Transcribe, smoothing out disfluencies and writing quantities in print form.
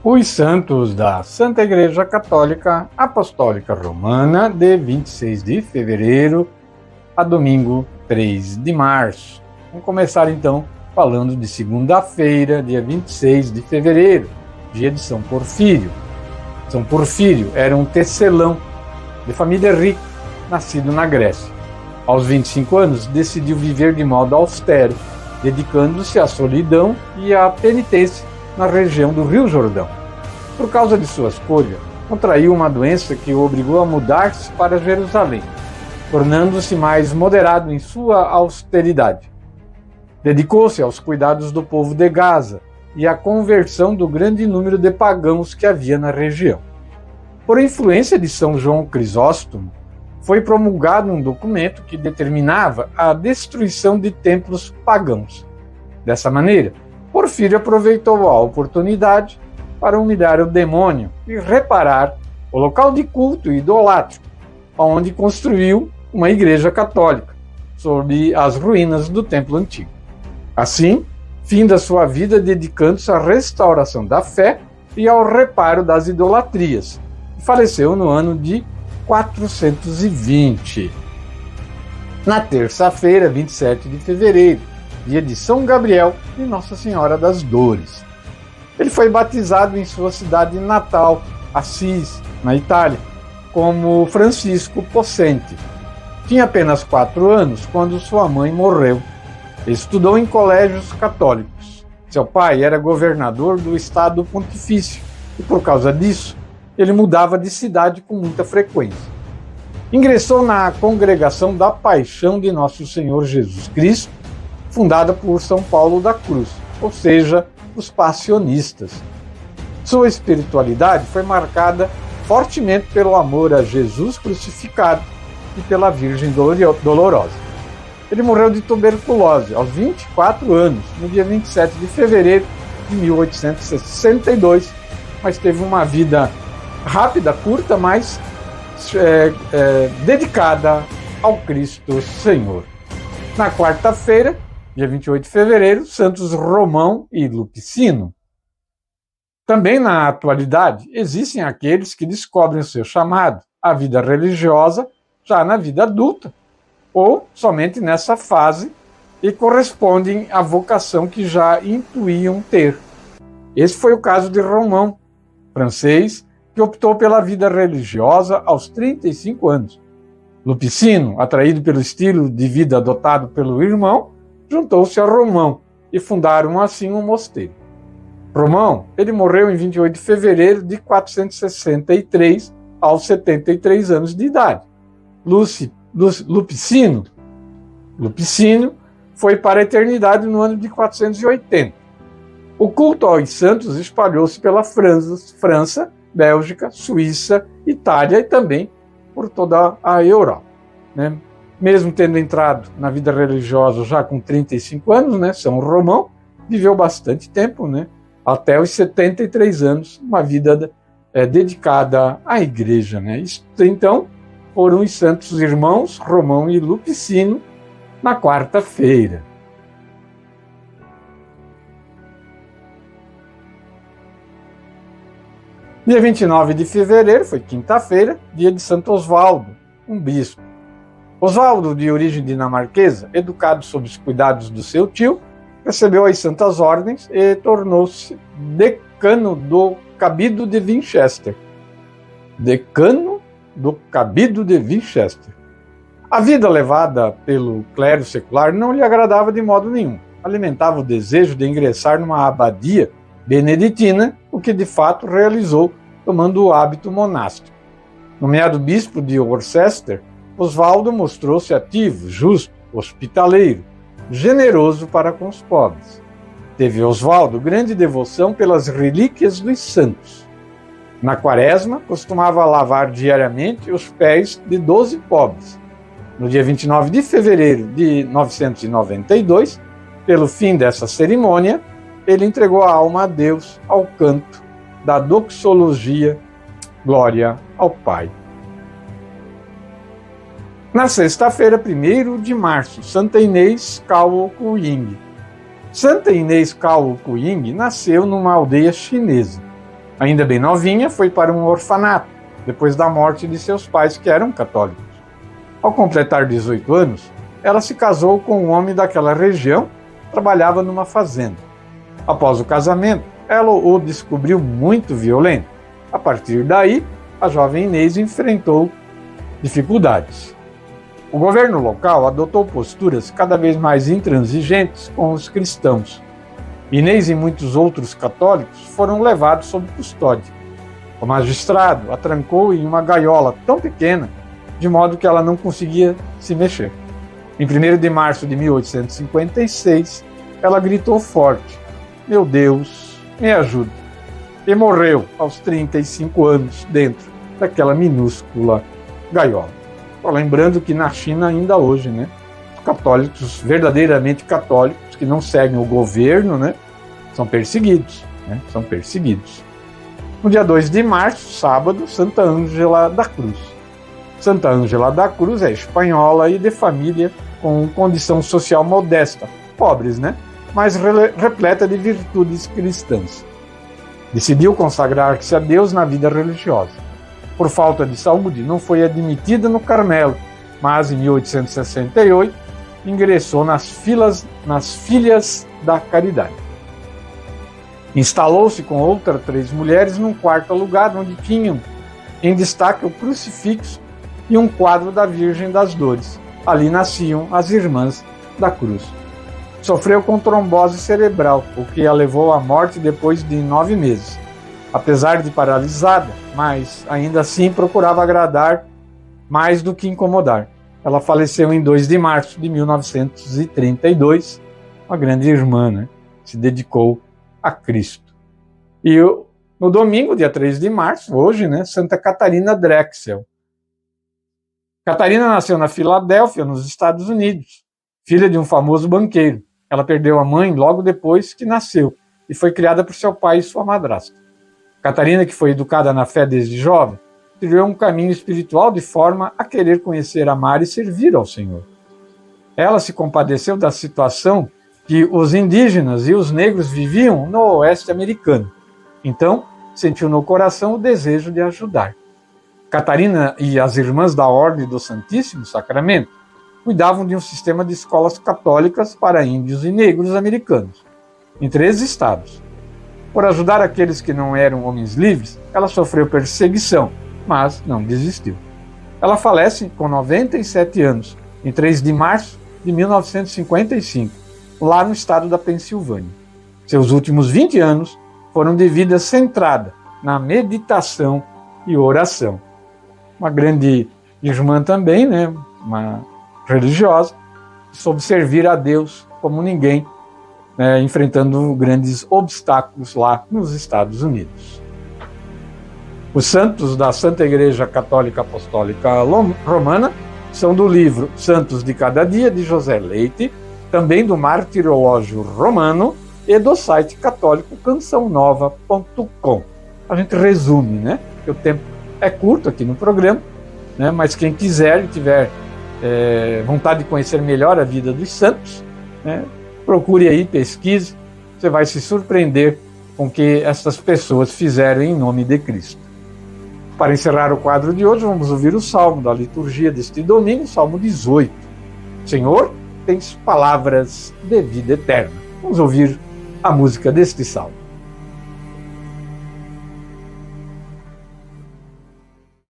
Os santos da Santa Igreja Católica Apostólica Romana, de 26 de fevereiro a domingo 3 de março. Vamos começar então falando de segunda-feira, dia 26 de fevereiro, dia de São Porfírio. São Porfírio era um tecelão de família rica, nascido na Grécia. Aos 25 anos, decidiu viver de modo austero, dedicando-se à solidão e à penitência na região do Rio Jordão. Por causa de sua escolha, contraiu uma doença que o obrigou a mudar-se para Jerusalém, tornando-se mais moderado em sua austeridade. Dedicou-se aos cuidados do povo de Gaza e à conversão do grande número de pagãos que havia na região. Por influência de São João Crisóstomo, foi promulgado um documento que determinava a destruição de templos pagãos. Dessa maneira, Porfírio aproveitou a oportunidade para humilhar o demônio e reparar o local de culto idolátrico, onde construiu uma igreja católica, sob as ruínas do templo antigo. Assim, finda sua vida dedicando-se à restauração da fé e ao reparo das idolatrias, e faleceu no ano de 420. Na terça-feira, 27 de fevereiro, dia de São Gabriel e Nossa Senhora das Dores. Ele foi batizado em sua cidade natal, Assis, na Itália, como Francisco Possente. Tinha apenas 4 anos quando sua mãe morreu. Estudou em colégios católicos. Seu pai era governador do estado pontifício e, por causa disso, ele mudava de cidade com muita frequência. Ingressou na Congregação da Paixão de Nosso Senhor Jesus Cristo, fundada por São Paulo da Cruz, ou seja, os passionistas. Sua espiritualidade foi marcada fortemente pelo amor a Jesus crucificado e pela Virgem Dolorosa. Ele morreu de tuberculose aos 24 anos, no dia 27 de fevereiro de 1862, mas teve uma vida rápida, curta, mas dedicada ao Cristo Senhor. Na quarta-feira, dia 28 de fevereiro, santos Romão e Lupicino. Também na atualidade, existem aqueles que descobrem o seu chamado, a vida religiosa, já na vida adulta, ou somente nessa fase, e correspondem à vocação que já intuíam ter. Esse foi o caso de Romão, francês, que optou pela vida religiosa aos 35 anos. Lupicino, atraído pelo estilo de vida adotado pelo irmão, juntou-se a Romão e fundaram assim um mosteiro. Romão, ele morreu em 28 de fevereiro de 463, aos 73 anos de idade. Lupicino foi para a eternidade no ano de 480. O culto aos santos espalhou-se pela França, Bélgica, Suíça, Itália e também por toda a Europa, né? Mesmo tendo entrado na vida religiosa já com 35 anos, né, São Romão viveu bastante tempo, né, até os 73 anos, uma vida dedicada à igreja, né? Então, foram os santos irmãos Romão e Lupicino na quarta-feira. Dia 29 de fevereiro, foi quinta-feira, dia de Santo Osvaldo, um bispo. Osvaldo, de origem dinamarquesa, educado sob os cuidados do seu tio, recebeu as santas ordens e tornou-se decano do Cabido de Winchester. Decano do Cabido de Winchester. A vida levada pelo clero secular não lhe agradava de modo nenhum. Alimentava o desejo de ingressar numa abadia beneditina, o que de fato realizou, tomando o hábito monástico. Nomeado bispo de Worcester, Osvaldo mostrou-se ativo, justo, hospitaleiro, generoso para com os pobres. Teve Osvaldo grande devoção pelas relíquias dos santos. Na quaresma, costumava lavar diariamente os pés de 12 pobres. No dia 29 de fevereiro de 992, pelo fim dessa cerimônia, ele entregou a alma a Deus ao canto da doxologia, glória ao Pai. Na sexta-feira, 1º de março, Santa Inês Cao Kuying. Santa Inês Cao Kuying nasceu numa aldeia chinesa. Ainda bem novinha, foi para um orfanato, depois da morte de seus pais, que eram católicos. Ao completar 18 anos, ela se casou com um homem daquela região, trabalhava numa fazenda. Após o casamento, ela o descobriu muito violento. A partir daí, a jovem Inês enfrentou dificuldades. O governo local adotou posturas cada vez mais intransigentes com os cristãos. Inês e muitos outros católicos foram levados sob custódia. O magistrado a trancou em uma gaiola tão pequena, de modo que ela não conseguia se mexer. Em 1º de março de 1856, ela gritou forte: "Meu Deus, me ajude!" E morreu aos 35 anos dentro daquela minúscula gaiola. Tô lembrando que na China ainda hoje, né, os católicos verdadeiramente católicos que não seguem o governo, né, são perseguidos, né, são perseguidos. No dia 2 de março, sábado, Santa Ângela da Cruz. Santa Ângela da Cruz é espanhola e de família com condição social modesta, pobres, né, mas repleta de virtudes cristãs. Decidiu consagrar-se a Deus na vida religiosa. Por falta de saúde, não foi admitida no Carmelo, mas em 1868 ingressou nas Filhas da Caridade. Instalou-se com outras 3 mulheres num quarto alugado, onde tinham em destaque o crucifixo e um quadro da Virgem das Dores. Ali nasciam as Irmãs da Cruz. Sofreu com trombose cerebral, o que a levou à morte depois de 9 meses. Apesar de paralisada, mas ainda assim procurava agradar mais do que incomodar. Ela faleceu em 2 de março de 1932, uma grande irmã, né? Se dedicou a Cristo. E no domingo, dia 3 de março, hoje, né, Santa Catarina Drexel. Catarina nasceu na Filadélfia, nos Estados Unidos, filha de um famoso banqueiro. Ela perdeu a mãe logo depois que nasceu e foi criada por seu pai e sua madrasta. Catarina, que foi educada na fé desde jovem, trilhou um caminho espiritual de forma a querer conhecer, amar e servir ao Senhor. Ela se compadeceu da situação que os indígenas e os negros viviam no oeste americano. Então, sentiu no coração o desejo de ajudar. Catarina e as irmãs da Ordem do Santíssimo Sacramento cuidavam de um sistema de escolas católicas para índios e negros americanos, em 3 estados. Por ajudar aqueles que não eram homens livres, ela sofreu perseguição, mas não desistiu. Ela falece com 97 anos, em 3 de março de 1955, lá no estado da Pensilvânia. Seus últimos 20 anos foram de vida centrada na meditação e oração. Uma grande irmã também, né, uma religiosa, soube servir a Deus como ninguém, enfrentando grandes obstáculos lá nos Estados Unidos. Os santos da Santa Igreja Católica Apostólica Romana são do livro Santos de Cada Dia, de José Leite, também do Martirológio Romano e do site católico cançãonova.com. A gente resume, né? O tempo é curto aqui no programa, né? Mas quem quiser e tiver vontade de conhecer melhor a vida dos santos, né? Procure aí, pesquise, você vai se surpreender com o que essas pessoas fizeram em nome de Cristo. Para encerrar o quadro de hoje, vamos ouvir o salmo da liturgia deste domingo, Salmo 18. Senhor, tens palavras de vida eterna. Vamos ouvir a música deste salmo.